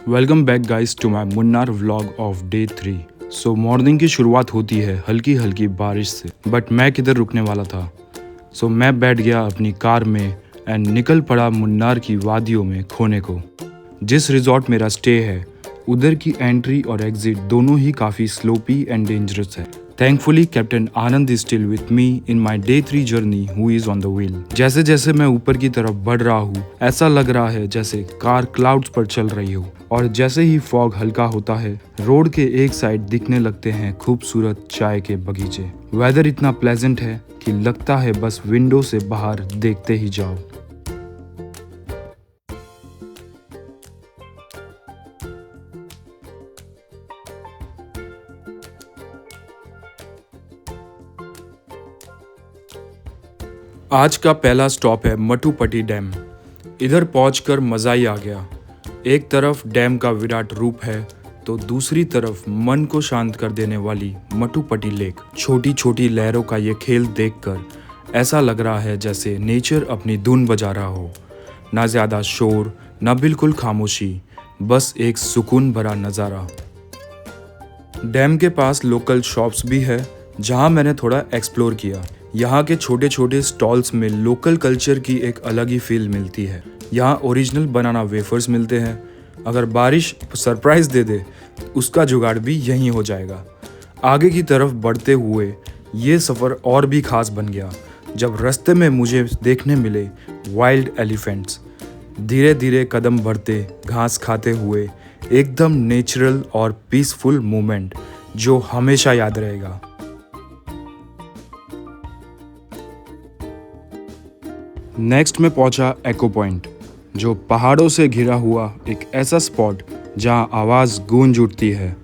Welcome back guys to my Munnar vlog of day 3। Morning की शुरुआत होती है हल्की हल्की बारिश से, बट मैं किधर रुकने वाला था। मैं बैठ गया अपनी कार में एंड निकल पड़ा मुन्नार की वादियों में खोने को। जिस रिजॉर्ट मेरा स्टे है उधर की एंट्री और एग्जिट दोनों ही काफ़ी स्लोपी एंड डेंजरस है। Thankfully captain Anand is still with me in my day 3 journey who is on the wheel. जैसे जैसे मैं ऊपर की तरफ बढ़ रहा हूँ ऐसा लग रहा है जैसे कार क्लाउड्स पर चल रही हो, और जैसे ही फॉग हल्का होता है रोड के एक साइड दिखने लगते हैं खूबसूरत चाय के बगीचे। वेदर इतना प्लेजेंट है कि लगता है बस विंडो से बाहर देखते ही जाओ। आज का पहला स्टॉप है मटुपट्टी डैम। इधर पहुंचकर मज़ा ही आ गया। एक तरफ डैम का विराट रूप है तो दूसरी तरफ मन को शांत कर देने वाली मटुपट्टी लेक। छोटी छोटी लहरों का ये खेल देखकर ऐसा लग रहा है जैसे नेचर अपनी धुन बजा रहा हो। ना ज़्यादा शोर ना बिल्कुल खामोशी, बस एक सुकून भरा नज़ारा। डैम के पास लोकल शॉप्स भी है जहाँ मैंने थोड़ा एक्सप्लोर किया। यहाँ के छोटे छोटे स्टॉल्स में लोकल कल्चर की एक अलग ही फील मिलती है। यहाँ ओरिजिनल बनाना वेफर्स मिलते हैं। अगर बारिश सरप्राइज दे दे उसका जुगाड़ भी यहीं हो जाएगा। आगे की तरफ बढ़ते हुए ये सफ़र और भी खास बन गया जब रास्ते में मुझे देखने मिले वाइल्ड एलिफेंट्स। धीरे धीरे कदम बढ़ते घास खाते हुए एकदम नेचुरल और पीसफुल मोमेंट जो हमेशा याद रहेगा। नेक्स्ट में पहुंचा एको पॉइंट, जो पहाड़ों से घिरा हुआ एक ऐसा स्पॉट जहां आवाज़ गूंज उठती है।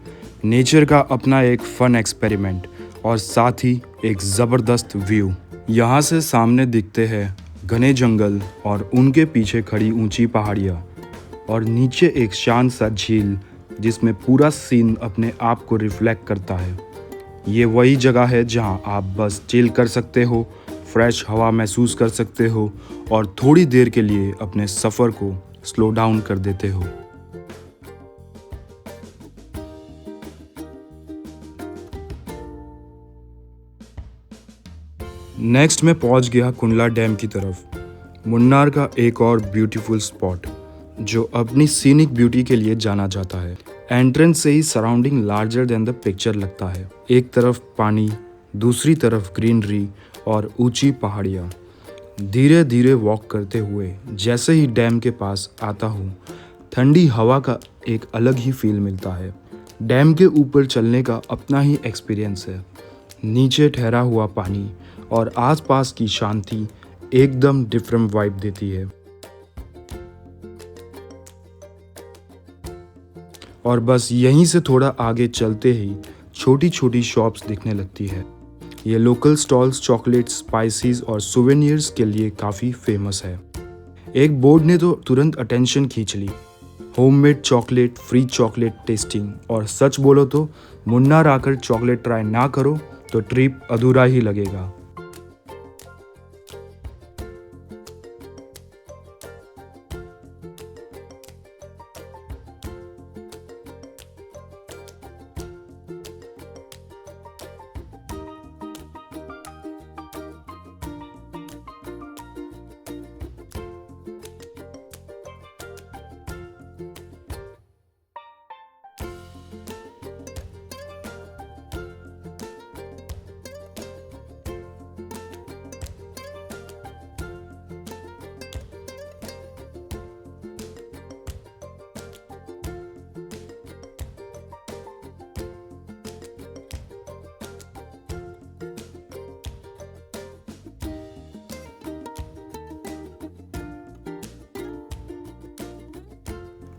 नेचर का अपना एक फन एक्सपेरिमेंट और साथ ही एक ज़बरदस्त व्यू। यहाँ से सामने दिखते हैं घने जंगल और उनके पीछे खड़ी ऊंची पहाड़ियाँ, और नीचे एक शांत सा झील जिसमें पूरा सीन अपने आप को रिफ्लेक्ट करता है। ये वही जगह है जहाँ आप बस चिल कर सकते हो, फ्रेश हवा महसूस कर सकते हो और थोड़ी देर के लिए अपने सफ़र को स्लो डाउन कर देते हो। नेक्स्ट में पहुंच गया कुंडला डैम की तरफ, मुन्नार का एक और ब्यूटीफुल स्पॉट जो अपनी सीनिक ब्यूटी के लिए जाना जाता है। एंट्रेंस से ही surrounding larger than the picture लगता है। एक तरफ पानी, दूसरी तरफ ग्रीनरी और ऊंची पहाड़ियाँ। धीरे धीरे वॉक करते हुए जैसे ही डैम के पास आता हूँ ठंडी हवा का एक अलग ही फील मिलता है। डैम के ऊपर चलने का अपना ही एक्सपीरियंस है। नीचे ठहरा हुआ पानी और आसपास की शांति एकदम डिफरेंट वाइब देती है। और बस यहीं से थोड़ा आगे चलते ही छोटी छोटी शॉप्स दिखने लगती है। ये लोकल स्टॉल्स चॉकलेट, स्पाइसेस और सुवेनियर्स के लिए काफ़ी फेमस है। एक बोर्ड ने तो तुरंत अटेंशन खींच ली, homemade chocolate, free chocolate tasting. और सच बोलो तो मुन्नार आकर चॉकलेट ट्राई ना करो तो ट्रिप अधूरा ही लगेगा।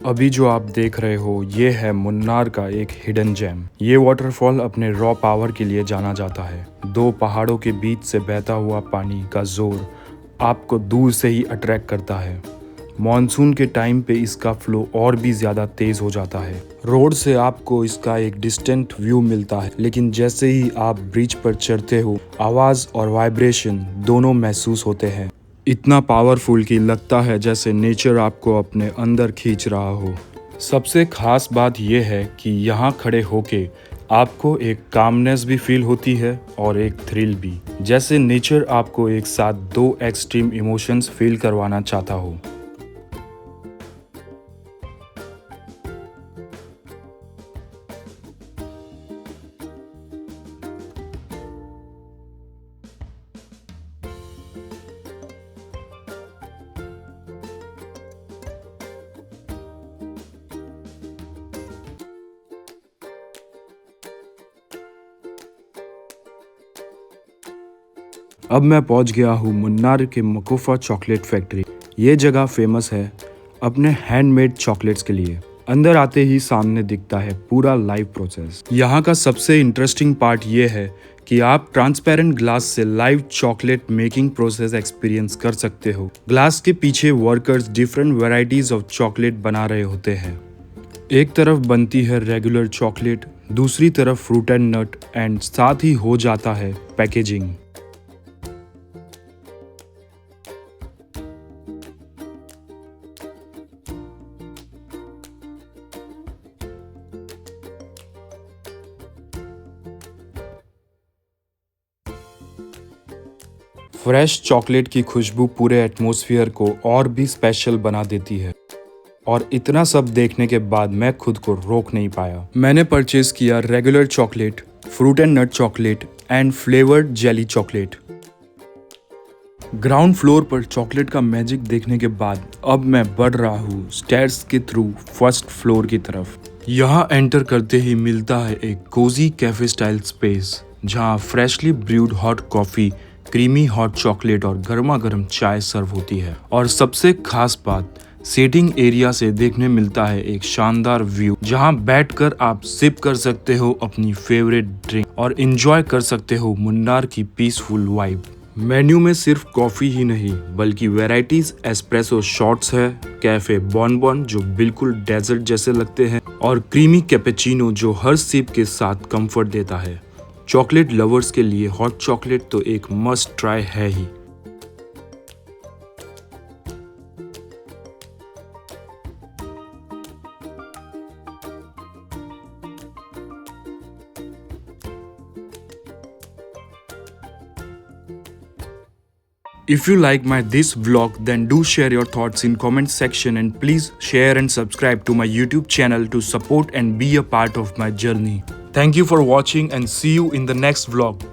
अभी जो आप देख रहे हो ये है मुन्नार का एक हिडन जेम। ये वाटरफॉल अपने रॉ पावर के लिए जाना जाता है। दो पहाड़ों के बीच से बहता हुआ पानी का जोर आपको दूर से ही अट्रैक्ट करता है। मॉनसून के टाइम पे इसका फ्लो और भी ज़्यादा तेज़ हो जाता है। रोड से आपको इसका एक डिस्टेंट व्यू मिलता है, लेकिन जैसे ही आप ब्रिज पर चढ़ते हो आवाज़ और वाइब्रेशन दोनों महसूस होते हैं। इतना पावरफुल कि लगता है जैसे नेचर आपको अपने अंदर खींच रहा हो। सबसे खास बात यह है कि यहाँ खड़े होके आपको एक कामनेस भी फील होती है और एक थ्रिल भी, जैसे नेचर आपको एक साथ दो एक्सट्रीम इमोशंस फील करवाना चाहता हो। अब मैं पहुंच गया हूँ मुन्नार के मकोफा चॉकलेट फैक्ट्री। ये जगह फेमस है अपने हैंडमेड चॉकलेट्स के लिए। अंदर आते ही सामने दिखता है पूरा लाइव प्रोसेस। यहाँ का सबसे इंटरेस्टिंग पार्ट ये है कि आप ट्रांसपेरेंट ग्लास से live chocolate making process experience कर सकते हो। ग्लास के पीछे workers different varieties of chocolate बना रहे होते हैं। एक तरफ बनती है रेगुलर चॉकलेट, दूसरी तरफ फ्रूट एंड नट, एंड साथ ही हो जाता है पैकेजिंग। फ्रेश चॉकलेट की खुशबू पूरे एटमॉस्फेयर को और भी स्पेशल बना देती है। और इतना सब देखने के बाद मैं खुद को रोक नहीं पाया। मैंने परचेज किया regular chocolate, fruit and nut chocolate and flavoured jelly chocolate. Ground floor पर चॉकलेट का मैजिक देखने के बाद अब मैं बढ़ रहा हूँ स्टेयर्स के थ्रू फर्स्ट फ्लोर की तरफ। यहाँ एंटर करते ही मिलता है एक कोजी कैफे स्टाइल स्पेस, जहाँ freshly brood hot coffee, creamy hot chocolate और गर्मा गर्म चाय सर्व होती है। और सबसे खास बात, सीटिंग एरिया से देखने मिलता है एक शानदार व्यू, जहां बैठकर आप सिप कर सकते हो अपनी फेवरेट ड्रिंक और एंजॉय कर सकते हो मुन्नार की पीसफुल वाइब। मेन्यू में सिर्फ कॉफी ही नहीं बल्कि वैरायटीज एस्प्रेसो शॉट्स है, कैफे बॉनबॉन जो बिल्कुल डेजर्ट जैसे लगते हैं, और क्रीमी कैपेचिनो जो हर सिप के साथ कंफर्ट देता है। चॉकलेट लवर्स के लिए हॉट चॉकलेट तो एक मस्ट ट्राई है ही। If you like this vlog, then do share your thoughts in comment section, and please share and subscribe to my YouTube channel to support and be a part of my journey. Thank you for watching and see you in the next vlog.